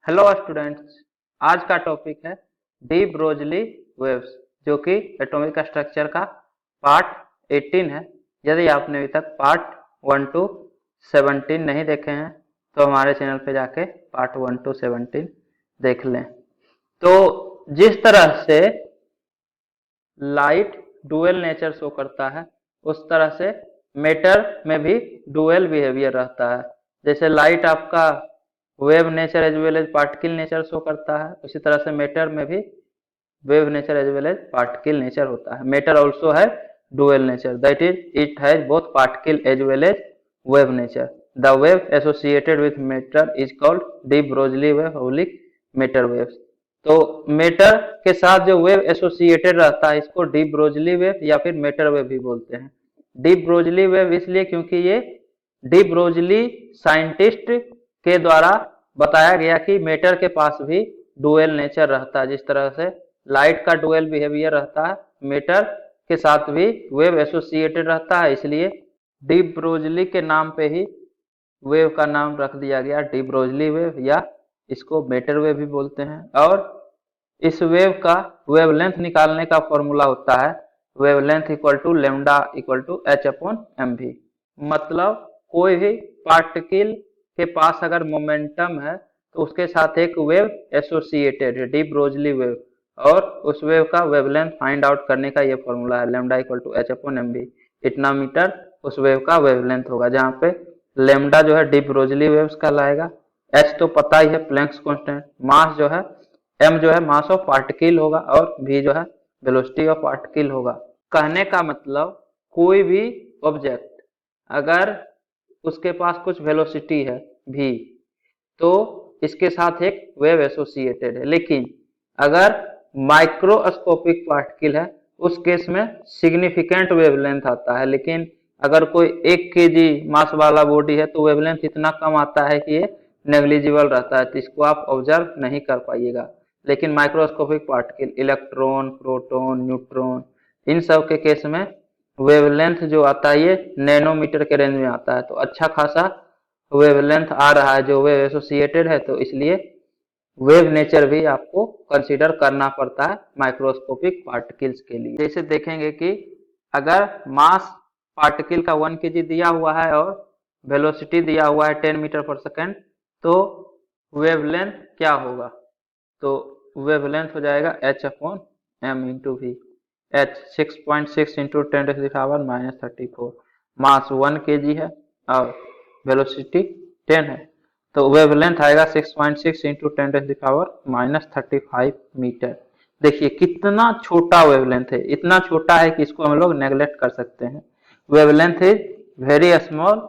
Hello students. आज का topic है डी ब्रोजली वेव्स, जो कि एटॉमिक स्ट्रक्चर का पार्ट 18 है। यदि आपने अभी तक पार्ट 1 टू 17 नहीं देखे हैं तो हमारे चैनल पे जाके पार्ट 1 टू 17 देख लें। तो जिस तरह से लाइट डुअल नेचर शो करता है, उस तरह से मैटर में भी डुअल बिहेवियर रहता है। जैसे लाइट आपका wave nature as well as particle nature show करता है, उसी तरह से मैटर में भी wave nature as well as particle nature होता है। मैटर ऑल्सो है dual nature, that is it has both particle as well as wave nature. The wave associated with matter is called de Broglie wave oblique matter waves. तो matter के साथ जो wave associated रहता है, इसको D Broglie wave या फिर matter wave भी बोलते हैं। डी ब्रोजली वेव इसलिए क्योंकि ये डी ब्रोजली साइंटिस्ट के द्वारा बताया गया कि मैटर के पास भी डुअल नेचर रहता है। जिस तरह से लाइट का डुअल बिहेवियर रहता है, मैटर के साथ भी वेव एसोसिएटेड रहता है, इसलिए डी ब्रोजली के नाम पे ही वेव का नाम रख दिया गया डी ब्रोजली वेव, या इसको मैटर वेव भी बोलते हैं। और इस वेव का वेवलेंथ निकालने का फॉर्मूला होता है wavelength equal to lambda equal to H upon M V. मतलब कोई भी पार्टिकल के पास अगर मोमेंटम है तो उसके साथ एक वेव एसोसिएटेड है, डी ब्रोजली वेव, और उस वेव का वेवलेंथ फाइंड आउट करने का ये फॉर्मूला है lambda equal to H upon M V. इतना मीटर उस वेव का वेवलेंथ होगा, जहाँ पे लेमडा जो है डी ब्रोजली वेव्स कहलाएगा, एच तो पता ही है प्लैंक्स कांस्टेंट, मास जो है एम जो है मास ऑफ पार्टिकल होगा, और वी जो है वेलोसिटी ऑफ पार्टिकल होगा। कहने का मतलब कोई भी ऑब्जेक्ट अगर उसके पास कुछ वेलोसिटी है v, तो इसके साथ एक वेव एसोसिएटेड है। लेकिन अगर माइक्रोस्कोपिक पार्टिकल है, उस केस में सिग्निफिकेंट वेवलेंथ आता है। लेकिन अगर कोई 1 kg मास वाला बॉडी है तो वेवलेंथ इतना कम आता है कि ये नेग्लिजिबल रहता है, तो इसको आप ऑब्जर्व नहीं कर पाइएगा। लेकिन microscopic particle, electron, proton, neutron, इन सब के केस में वेवलेंथ जो आता है ये नैनोमीटर के रेंज में आता है। तो अच्छा खासा वेवलेंथ आ रहा है जो वेव एसोसिएटेड है, तो इसलिए वेव नेचर भी आपको कंसीडर करना पड़ता है माइक्रोस्कोपिक पार्टिकल्स के लिए। जैसे देखेंगे कि अगर मास पार्टिकल का 1 kg दिया हुआ है और वेलोसिटी दिया हुआ है 10 मीटर पर सेकेंड, तो वेवलेंथ क्या होगा? तो वेवलेंथ हो जाएगा h upon m into V. h 6.6 into 10⁻⁻34। Mass 1 kg है और वेलोसिटी 10 है, तो वेवलेंथ आएगा 6.6 इंटू 10⁻⁻35 मीटर। देखिए कितना छोटा वेवलेंथ है, इतना छोटा है कि इसको हम लोग नेग्लेक्ट कर सकते हैं। Wavelength is very small,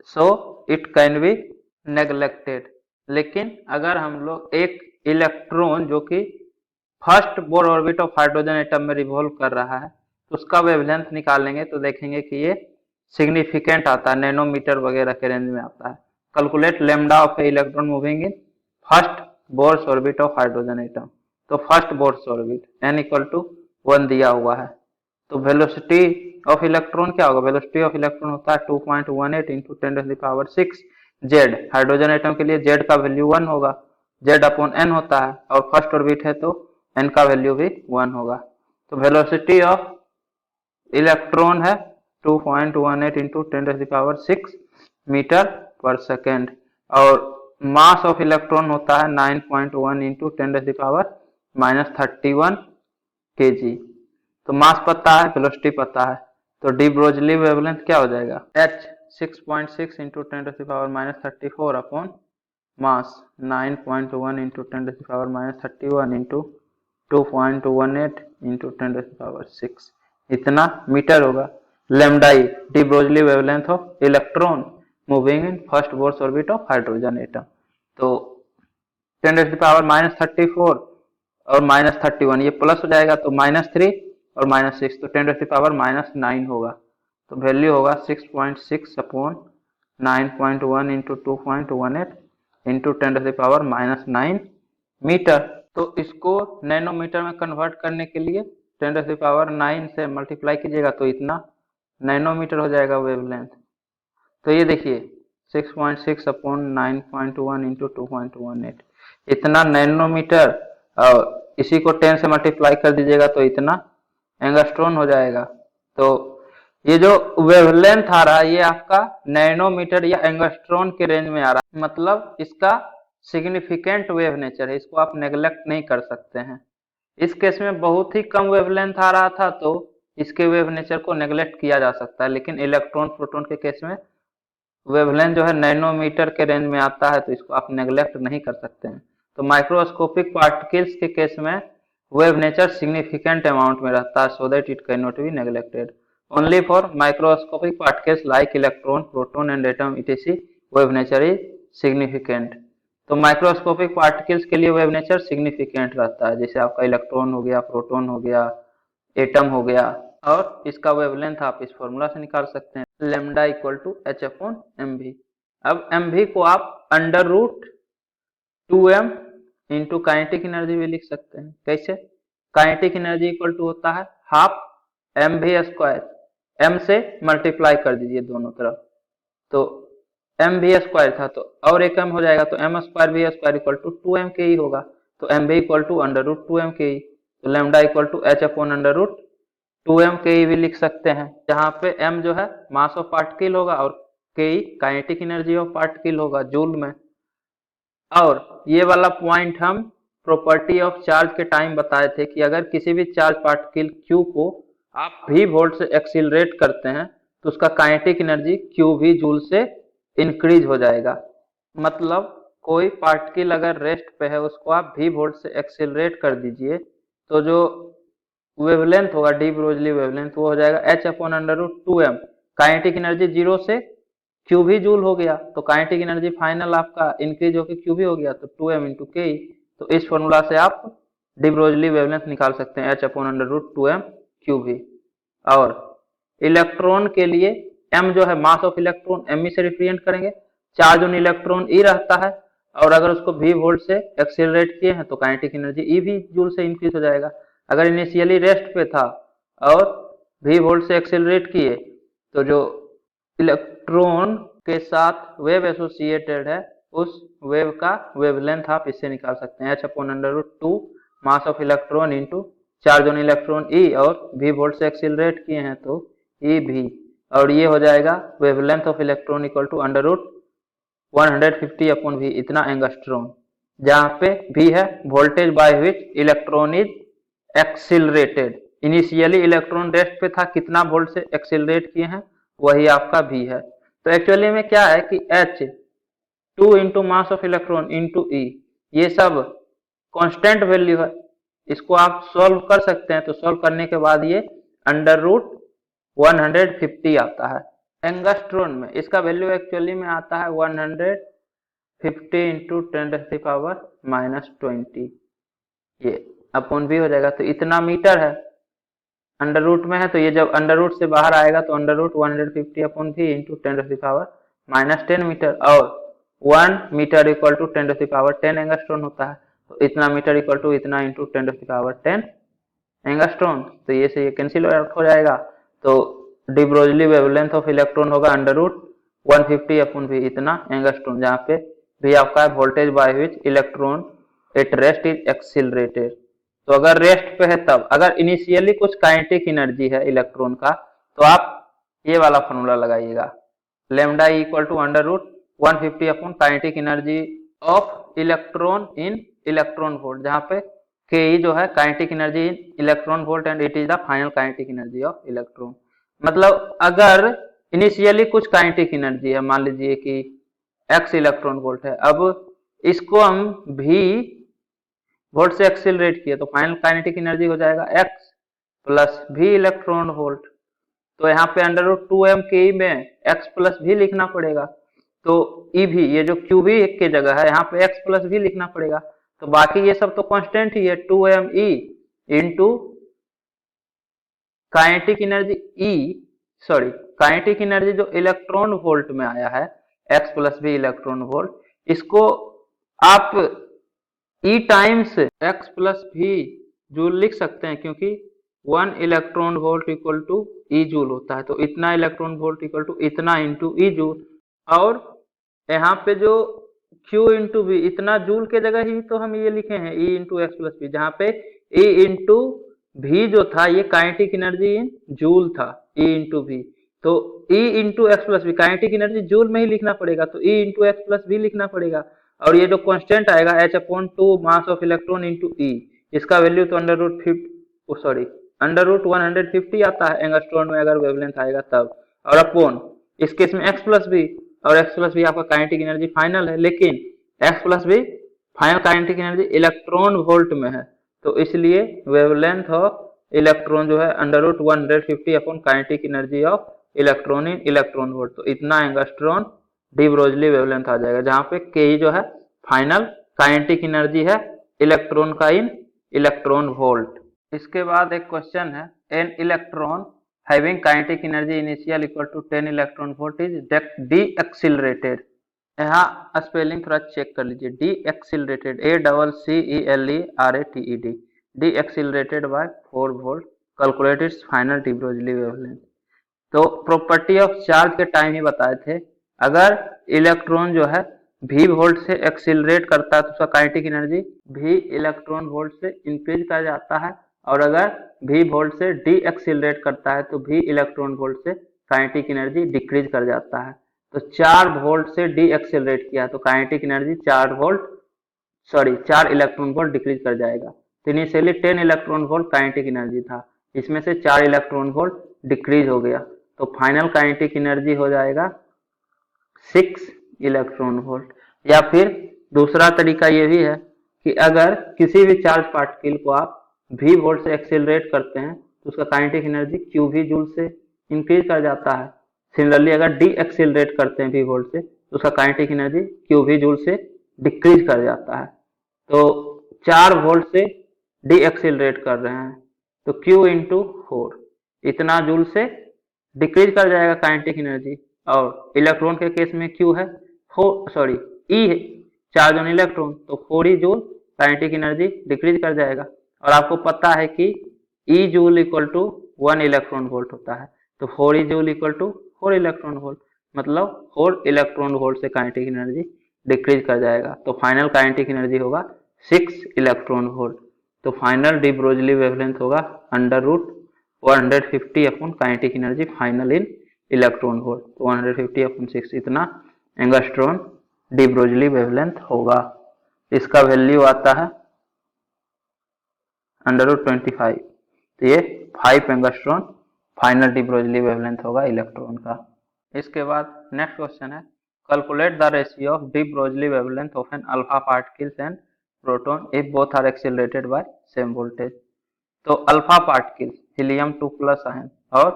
so it can be neglected. लेकिन अगर हम लोग एक इलेक्ट्रॉन जो कि first Bohr orbit of hydrogen atom में रिवॉल्व कर रहा है, तो उसका वेवलेंथ निकालेंगे तो देखेंगे कि ये सिग्निफिकेंट आता है, नैनोमीटर वगैरह के रेंज में आता है। Calculate lambda of a electron moving in first Bohr's orbit of hydrogen atom. तो first Bohr's orbit n equal to 1 दिया हुआ है, तो वेलोसिटी ऑफ इलेक्ट्रॉन क्या होगा? वेलोसिटी ऑफ इलेक्ट्रॉन होता है 2.18 इंटू 10⁻6 जेड। हाइड्रोजन एटम के लिए जेड का वैल्यू 1 होगा, जेड अपॉन एन होता है, और फर्स्ट ऑर्बिट है तो एन का वैल्यू भी 1 होगा। तो वेलोसिटी ऑफ इलेक्ट्रॉन है 2.18 इंटू 10⁻6 मीटर पर सेकेंड, और मास ऑफ इलेक्ट्रॉन होता है 9.1 इंटू 10⁻31 kg। तो मास पता है, वेलोसिटी पता है, तो डी ब्रोजली वेवलेंथ क्या हो जाएगा? h 6.6 into 10⁻34 upon mass 9.1 into 10⁻31 into 2.18 into 10⁻6, इतना मीटर होगा। Lambda e de Broglie wavelength of electron moving in first Bohr's orbit of hydrogen atom. तो 10⁻34 और -31 ये प्लस हो जाएगा, तो -3 और -6, तो 10⁻⁻9 होगा। तो वैल्यू होगा 6.6 अपॉन 9.1 इंटू 2.18 इंटू 10⁻⁻9 मीटर। तो इसको नैनोमीटर में कन्वर्ट करने के लिए 10⁻9 से मल्टीप्लाई कीजिएगा तो इतना नैनोमीटर हो जाएगा वेवलेंथ। तो ये देखिए 6.6 अपॉन 9.1 इंटू 2.18, इतना नैनोमीटर, और इसी को 10 से मल्टीप्लाई कर दीजिएगा तो इतना एंगस्ट्रॉन हो जाएगा। तो ये जो वेवलेंथ आ रहा है ये आपका नैनोमीटर या एंगस्ट्रॉन के रेंज में आ रहा है, मतलब इसका सिग्निफिकेंट वेव नेचर है, इसको आप नेग्लेक्ट नहीं कर सकते हैं। इस केस में बहुत ही कम वेवलेंथ आ रहा था तो इसके वेव नेचर को नेग्लेक्ट किया जा सकता है, लेकिन इलेक्ट्रॉन प्रोटॉन के केस में वेवलेंथ जो है नैनोमीटर के रेंज में आता है तो इसको आप नेग्लेक्ट नहीं कर सकते हैं। तो माइक्रोस्कोपिक पार्टिकल्स के केस में वेव नेचर सिग्निफिकेंट अमाउंट में रहता है, so that it can not be neglected. Only for microscopic particles like electron, proton and atom etc wave nature is significant. तो माइक्रोस्कोपिक पार्टिकल्स के लिए वेव नेचर सिग्निफिकेंट रहता है, जैसे आपका इलेक्ट्रॉन हो गया, प्रोटॉन हो गया, एटम हो गया, और इसका वेवलेंथ आप इस फॉर्मूला से निकाल सकते हैं, lambda equal to H upon M V. अब एम वी को आप under root 2m into kinetic energy भी लिख सकते हैं। कैसे? काइनेटिक एनर्जी इक्वल टू होता है half M V square, M से मल्टीप्लाई कर दीजिए दोनों तरफ, तो एम वी स्क्वायर था तो और एक एम हो जाएगा, तो M square V square equal to 2m के ही होगा, तो M V equal to under root 2m के ही, तो lambda equal to H upon under root 2m के ही भी लिख सकते हैं, जहां पे m जो है मास ऑफ पार्टिकल होगा और के काइनेटिक एनर्जी ऑफ पार्टिकल होगा जूल में। और ये वाला पॉइंट हम प्रॉपर्टी ऑफ चार्ज के टाइम बताए थे कि अगर किसी भी चार्ज पार्टिकल q को आप v वोल्ट से एक्सीलरेट करते हैं तो उसका काइनेटिक एनर्जी q भी जूल से इंक्रीज हो जाएगा। मतलब कोई पार्टिकल अगर रेस्ट पे है उसको आप v वोल्ट से एक्सीलरेट कर दीजिए तो जो वेवलेंथ होगा डी ब्रोगली वेवलेंथ वो हो जाएगा h upon under root 2m। Kinetic energy 0 से q भी जूल हो गया तो काइनेटिक एनर्जी फाइनल आपका इंक्रीज होकर q भी हो गया, तो 2m इंटू के। तो इस फॉर्मूला से आप डी ब्रोगली वेवलेंथ निकाल सकते हैं h upon under root 2m Q भी। और इलेक्ट्रॉन के लिए m जो है मास ऑफ इलेक्ट्रॉन m से रिप्रेजेंट करेंगे, चार्ज ऑन इलेक्ट्रॉन e रहता है, और अगर उसको v वोल्ट से एक्सीलरेट किए हैं तो काइनेटिक एनर्जी e भी जूल से इंक्रीज हो जाएगा। अगर इनिशियली रेस्ट पे था और v वोल्ट से एक्सीलरेट किए तो जो इलेक्ट्रॉन के साथ वेव एसोसिएटेड है उस वेव का वेवलेंथ आप इससे निकाल सकते हैं, h upon under root 2 mass of electron into charge on electron e, और v वोल्ट से एक्सीलरेट किए हैं तो e भी, और ये हो जाएगा wavelength of electron equal to under root 150 upon v, इतना एंगस्ट्रॉन, जहां पे v है voltage by which electron is accelerated. Initially electron rest पे था, कितना वोल्ट से एक्सीलरेट किए हैं वही आपका v है। तो एक्चुअली में क्या है कि h 2 into mass of electron into e, ये सब कांस्टेंट वैल्यू है, इसको आप सॉल्व कर सकते हैं। तो सॉल्व करने के बाद ये अंडर रूट 150 आता है एंगस्ट्रॉन में, इसका वैल्यू एक्चुअली में आता है 150 इंटू 10⁻⁻20, ये अपॉन भी हो जाएगा, तो इतना मीटर है, अंडर रूट में है तो ये जब अंडर रूट से बाहर आएगा तो अंडर रूट 150 अपॉन भी इंटू 10⁻⁻10 मीटर, और 1 मीटर इक्वल टू 10⁻10 एंगस्ट्रॉन होता है, तो इतना मीटर इक्वल टू इतना इंटू 10⁻10 एंगस्ट्रॉन, तो ये से ये कैंसिल आउट हो जाएगा। तो D Broglie wavelength of electron होगा अंडर रूट 150 अपॉन भी इतना एंगस्ट्रॉन, जहाँ पे भी आपका voltage by which electron at rest is accelerated. तो अगर रेस्ट पे है तब, अगर इनिशियली कुछ काइनेटिक एनर्जी है इलेक्ट्रॉन का तो आप ये वाला फॉर्मूला लगाइएगा, lambda equal to under root 150 upon kinetic energy of electron in electron volt, जहाँ पे के जो है kinetic energy in electron volt and it is the final kinetic energy of electron. मतलब अगर इनिशियली कुछ काइनेटिक एनर्जी है, मान लीजिए कि x इलेक्ट्रॉन वोल्ट है, अब इसको हम v वोल्ट से एक्सीलरेट किए तो फाइनल काइनेटिक एनर्जी हो जाएगा x plus v electron volt. तो यहाँ पे अंडर रूट 2m के में x प्लस v लिखना पड़ेगा, तो e भी ये जो q भी के जगह है यहाँ पे x प्लस v लिखना पड़ेगा, तो बाकी ये सब तो कांस्टेंट ही है, 2m e into kinetic energy kinetic energy जो इलेक्ट्रॉन वोल्ट में आया है x plus v electron volt, इसको आप E times x plus v joule लिख सकते हैं, क्योंकि 1 electron volt equal to E joule होता है, तो इतना इलेक्ट्रॉन वोल्ट इक्वल टू इतना इंटू ई जूल। और यहाँ पे जो Q इंटू वी, इतना जूल के जगह ही तो हम ये लिखे हैं E into X plus V, जहाँ पे E इंटू भी जो था ये काइनेटिक एनर्जी इन जूल था, E इंटू भी, तो E into X plus V kinetic energy joule में ही लिखना पड़ेगा, तो E into X plus V लिखना पड़ेगा। और ये जो कांस्टेंट आएगा H upon 2 mass of electron into E, इसका वैल्यू तो under root 50, sorry under root 150 आता है एंगस्ट्रॉन में अगर वेवलेंथ आएगा तब, और अपॉन इस केस में एक्स प्लस बी, और एक्स प्लस बी आपका काइनेटिक एनर्जी फाइनल है, लेकिन X plus V final kinetic energy electron volt में है, तो इसलिए वेवलेंथ ऑफ इलेक्ट्रॉन जो है under root 150 upon kinetic energy of electron in electron volt, तो इतना एंगस्ट्रॉन डी ब्रोगली वेवलेंथ आ जाएगा, जहां पे के जो है फाइनल काइनेटिक एनर्जी है इलेक्ट्रॉन का इन इलेक्ट्रॉन वोल्ट। इसके बाद एक क्वेश्चन है, an electron having kinetic energy initial equal to 10 electron volt is de accelerated. यहाँ स्पेलिंग थोड़ा चेक कर लीजिए, de accelerated, ACCELERATED, de accelerated by 4 volt, calculate its final de Broglie wavelength. तो property of charge के time ही बताए थे, अगर इलेक्ट्रॉन जो है v वोल्ट से एक्सिलरेट करता है तो उसका kinetic energy v electron volt से इंक्रीज कर जाता है, और अगर v वोल्ट से डी एक्सिलरेट करता है तो v इलेक्ट्रॉन वोल्ट से काइनेटिक एनर्जी डिक्रीज कर जाता है। तो 4 वोल्ट से डी एक्सिलरेट किया तो kinetic energy 4 electron volt decrease कर जाएगा। तो initially 10 electron volt kinetic energy था, इसमें से 4 इलेक्ट्रॉन वोल्ट डिक्रीज हो गया, तो फाइनल काइनेटिक एनर्जी हो जाएगा 6 इलेक्ट्रॉन वोल्ट। या फिर दूसरा तरीका ये भी है कि अगर किसी भी चार्ज पार्टिकल को आप v वोल्ट से एक्सिलरेट करते हैं तो उसका काइनेटिक एनर्जी qv जूल से इंक्रीज कर जाता है। सिमिलरली अगर डी एक्सिलरेट करते हैं v वोल्ट से तो उसका काइनेटिक एनर्जी qv जूल से डिक्रीज कर जाता है। तो 4 वोल्ट से डी एक्सिलरेट कर रहे हैं तो q इंटू 4 इतना जूल से डिक्रीज कर जाएगा काइनेटिक एनर्जी, और इलेक्ट्रॉन के केस में q है E है चार्ज ऑन इलेक्ट्रॉन, तो 4 e joule kinetic energy decrease कर जाएगा। और आपको पता है कि e joule equal to 1 electron volt होता है, तो 4 e joule equal to 4 electron volt, मतलब 4 इलेक्ट्रॉन वोल्ट से काइनेटिक एनर्जी डिक्रीज कर जाएगा, तो फाइनल काइनेटिक एनर्जी होगा 6 इलेक्ट्रॉन वोल्ट। तो फाइनल डी ब्रोगली वेवलेंथ होगा under root 150 upon kinetic energy final in electron volt, तो 150 अपॉन 6 इतना एंगस्ट्रॉन डी ब्रोगली वेवलेंथ होगा। इसका वैल्यू आता है अंडर रूट 25, तो ये 5 angstrom final de Broglie wavelength होगा इलेक्ट्रॉन का। इसके बाद नेक्स्ट क्वेश्चन है, calculate the ratio of de Broglie wavelength of an alpha particles and proton if both are accelerated by same voltage. तो alpha particles helium 2 plus ion और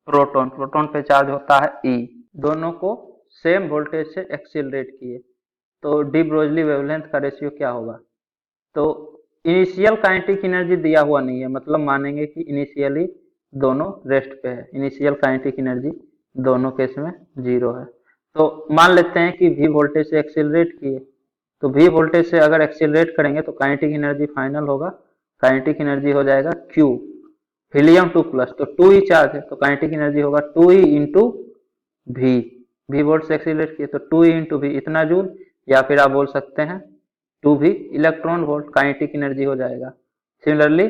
proton पे charge होता है E, दोनों को सेम वोल्टेज से accelerate किए, तो डी ब्रोगली वेवलेंथ का रेशियो क्या होगा। तो इनिशियल काइनेटिक एनर्जी दिया हुआ नहीं है, मतलब मानेंगे कि इनिशियली दोनों रेस्ट पे है, इनिशियल काइनेटिक एनर्जी दोनों केस में 0 है। तो मान लेते हैं कि v वोल्टेज से एक्सिलरेट किए, तो v वोल्टेज से अगर एक्सिलरेट करेंगे तो काइनेटिक एनर्जी फाइनल होगा, काइनेटिक एनर्जी हो जाएगा q, हीलियम 2 प्लस, तो 2 ही चार्ज है तो काइनेटिक एनर्जी होगा 2 ही इंटू v वोल्ट से एक्सिलरेट किए तो 2 ही इंटू v इतना जूल, या फिर आप बोल सकते हैं 2v electron volt kinetic energy हो जाएगा। Similarly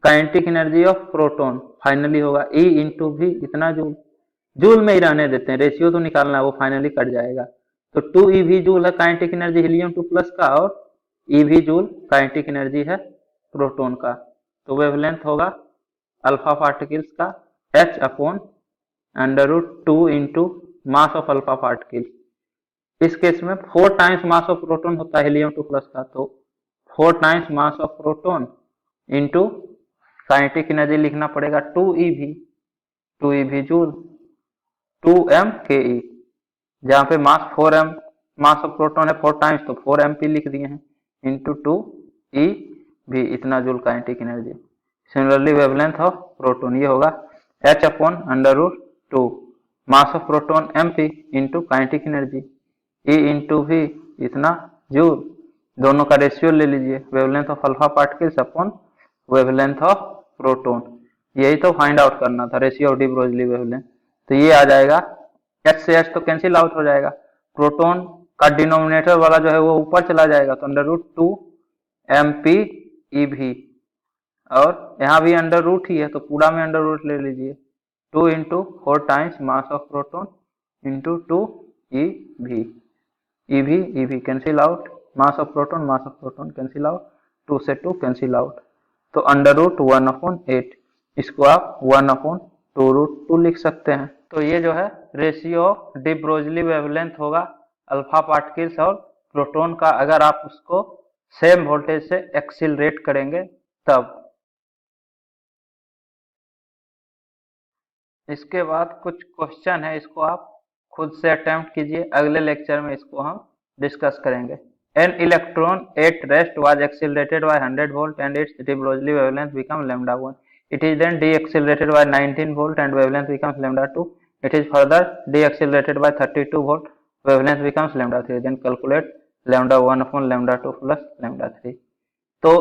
kinetic energy of proton finally होगा E इंटू v इतना जूल, जूल में ही रहने देते हैं, रेशियो तो निकालना है वो फाइनली कट जाएगा, तो 2ev जूल है काइनेटिक एनर्जी हीलियम 2 प्लस का, और ev जूल काइनेटिक एनर्जी है प्रोटॉन का। तो वेवलेंथ होगा अल्फा पार्टिकल्स का h upon under root 2 into mass of alpha particle. इस केस में 4 टाइम्स मास ऑफ प्रोटॉन होता है हीलियम 2 प्लस का, तो 4 times mass of proton into kinetic energy लिखना पड़ेगा 2ev जूल 2m ke, जहाँ पे मास 4m मास ऑफ प्रोटॉन है 4 टाइम्स, तो 4mp लिख दिए हैं इंटू 2ev इतना joule kinetic energy. Similarly wavelength of proton ये होगा h upon under root 2 mass of proton mp into kinetic energy E into v इतना जूल, दोनों का रेशियो ले लीजिए, wavelength of alpha particles upon wavelength of proton, यही तो find out करना था ratio of de Broglie wavelength. तो ये आ जाएगा h से h तो कैंसिल आउट हो जाएगा, प्रोटॉन का डिनोमिनेटर वाला जो है वो ऊपर चला जाएगा, तो अंडर रूट 2 mp ev, और यहाँ भी अंडर रूट ही है तो पूरा में अंडर रूट ले लीजिए, 2 into 4 times mass of proton into 2 ev, ev cancel out, mass of proton cancel out, 2 से 2 कैंसिल आउट, तो अंडर रूट 1/8, इसको आप 1/2 रूट 2 लिख सकते हैं। तो ये जो है ratio of de Broglie wavelength होगा अल्फा पार्टिकल्स और प्रोटॉन का, अगर आप उसको सेम वोल्टेज से एक्सिलरेट करेंगे तब। इसके बाद कुछ क्वेश्चन है, इसको आप खुद से अटेम्प्ट कीजिए, अगले लेक्चर में इसको हम डिस्कस करेंगे। An electron at rest was accelerated by 100 volt and its de Broglie wavelength become lambda 1. It is then deaccelerated by 19 volt and wavelength becomes lambda 2. It is further deaccelerated by 32 volt, wavelength becomes lambda 3. Then calculate lambda 1 upon lambda 2 plus lambda 3. तो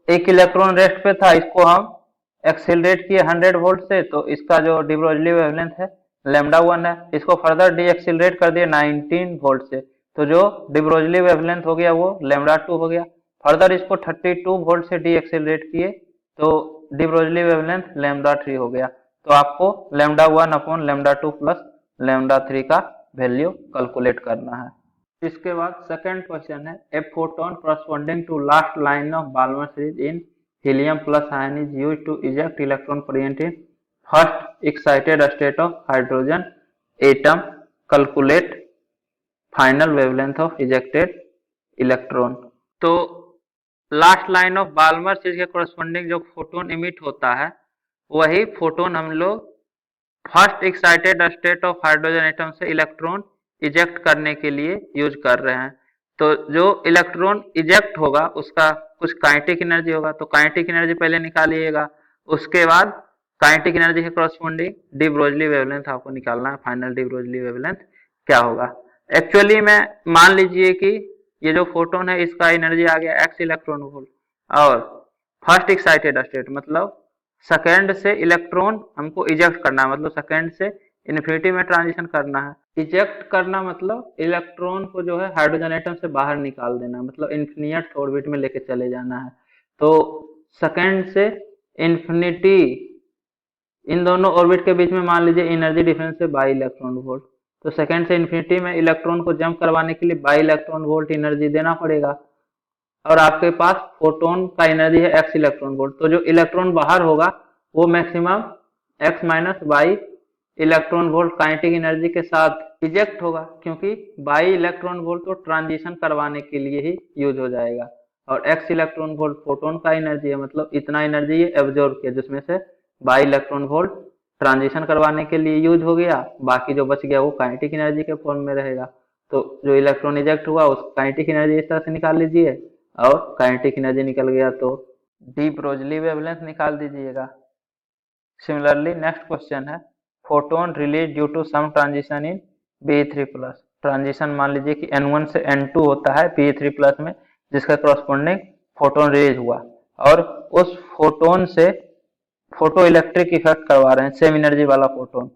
एक electron rest पे था, इसको हम accelerate किए 100 volt से, तो इसका जो डी ब्रोगली वेवलेंथ है लैम्डा 1 है, इसको फर्दर डी एक्सेलरेट कर दिए 19 वोल्ट से, तो जो डी ब्रोगली वेवलेंथ हो गया वो लैम्डा 2 हो गया। फर्दर इसको 32 वोल्ट से डी एक्सेलरेट किए तो डी ब्रोगली वेवलेंथ लैम्डा 3 हो गया। तो आपको lambda 1 upon lambda 2 plus lambda 3 का वैल्यू कैलकुलेट करना है। इसके बाद सेकंड क्वेश्चन है, a photon corresponding to last line of Balmer series in helium plus ion is used to eject electron present in first excited state of hydrogen atom. Calculate final wavelength of ejected electron. तो last line of Balmer series के corresponding जो photon emit होता है वही photon हम लोग first excited state of hydrogen atom से electron eject करने के लिए यूज कर रहे हैं। तो जो इलेक्ट्रॉन इजेक्ट होगा उसका कुछ काइनेटिक एनर्जी होगा, तो काइनेटिक एनर्जी पहले निकालिएगा, उसके बाद काइनेटिक एनर्जी के कॉरस्पॉन्डिंग डी ब्रोगली वेवलेंथ आपको निकालना है, फाइनल डी ब्रोगली वेवलेंथ क्या होगा। एक्चुअली में मान लीजिए कि ये जो फोटोन है इसका एनर्जी आ गया x इलेक्ट्रॉन वोल्ट, और फर्स्ट एक्साइटेड स्टेट मतलब सेकेंड से इलेक्ट्रॉन हमको इजेक्ट करना है, मतलब सेकेंड से इन्फिनिटी में ट्रांजिशन करना है। इजेक्ट करना मतलब इलेक्ट्रॉन को जो है हाइड्रोजन एटम से बाहर निकाल देना, मतलब इन्फिनिट ऑर्बिट में लेके चले जाना है। तो सेकेंड से इन्फिनिटी, इन दोनों ऑर्बिट के बीच में मान लीजिए एनर्जी डिफरेंस है बाई इलेक्ट्रॉन वोल्ट, तो सेकेंड से इन्फिनिटी में इलेक्ट्रॉन को जंप करवाने के लिए बाई इलेक्ट्रॉन वोल्ट एनर्जी देना पड़ेगा, और आपके पास फोटोन का एनर्जी है x इलेक्ट्रॉन वोल्ट, तो जो इलेक्ट्रॉन बाहर होगा वो maximum x minus by electron volt kinetic energy के साथ इजेक्ट होगा, क्योंकि बाई इलेक्ट्रॉन वोल्ट तो ट्रांजिशन करवाने के लिए ही यूज हो जाएगा, और x इलेक्ट्रॉन वोल्ट फोटोन का एनर्जी है, मतलब इतना एनर्जी ये एब्जॉर्ब किया जिसमें से बाई इलेक्ट्रॉन वोल्ट ट्रांजिशन करवाने के लिए यूज हो गया, बाकी जो बच गया वो काइनेटिक एनर्जी के फॉर्म में रहेगा। तो जो इलेक्ट्रॉन इजेक्ट हुआ उस काइनेटिक एनर्जी इस तरह से निकाल लीजिए, और काइनेटिक एनर्जी निकल गया तो डी ब्रोगली वेवलेंथ निकाल दीजिएगा। सिमिलरली नेक्स्ट क्वेश्चन है, photon release due to some transition in Be3+। Transition मान लीजिए कि N1 से N2 होता है Be3+ में, जिसका करस्पॉन्डिंग फोटोन रिलीज हुआ, और उस फोटोन से फोटो इलेक्ट्रिक इफेक्ट करवा रहे हैं, सेम एनर्जी वाला फोटोन।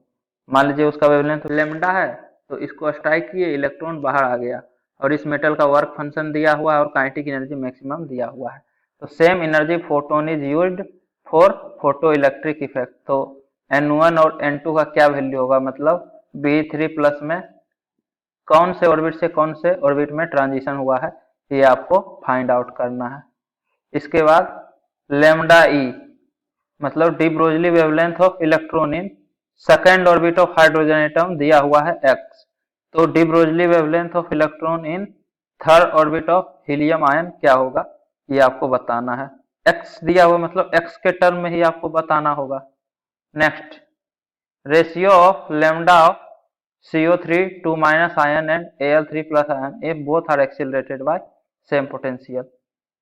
मान लीजिए उसका वेवलेंथ लैम्डा है, तो इसको स्ट्राइक किए, इलेक्ट्रॉन बाहर आ गया, और इस मेटल का वर्क फंक्शन दिया हुआ है और काइनेटिक एनर्जी मैक्सिमम दिया हुआ है, तो same energy photon is used for photo electric effect. तो N1 और N2 का क्या वैल्यू होगा, मतलब Be3+ में कौन से ऑर्बिट से कौन से ऑर्बिट में ट्रांजिशन हुआ है, ये आपको फाइंड आउट करना है। इसके बाद लैम्डा ई मतलब D Broglie wavelength of electron in second orbit of hydrogen atom दिया हुआ है x, तो D Broglie wavelength of electron in third orbit of helium ion क्या होगा, ये आपको बताना है। x दिया हुआ मतलब x के टर्म में ही आपको बताना होगा। Next, ratio of lambda of CO3 2 minus ion and Al3+ ion, ये both are accelerated by same potential.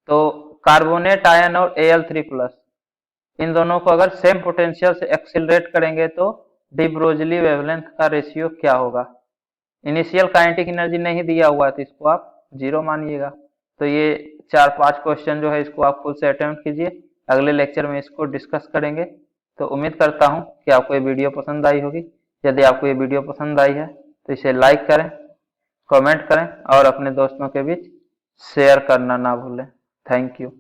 तो कार्बोनेट आयन और Al3+, इन दोनों को अगर सेम पोटेंशियल से एक्सिलरेट करेंगे तो डी ब्रोगली वेवलेंथ का रेशियो क्या होगा। इनिशियल काइनेटिक एनर्जी नहीं दिया हुआ है तो इसको आप 0 मानिएगा। तो ये 4-5 क्वेश्चन जो है इसको आप खुद से अटेम्प्ट कीजिए, अगले लेक्चर में इसको डिस्कस करेंगे। तो उम्मीद करता हूँ कि आपको ये वीडियो पसंद आई होगी। यदि आपको ये वीडियो पसंद आई है तो इसे लाइक करें, कमेंट करें और अपने दोस्तों के बीच शेयर करना ना भूलें। Thank you.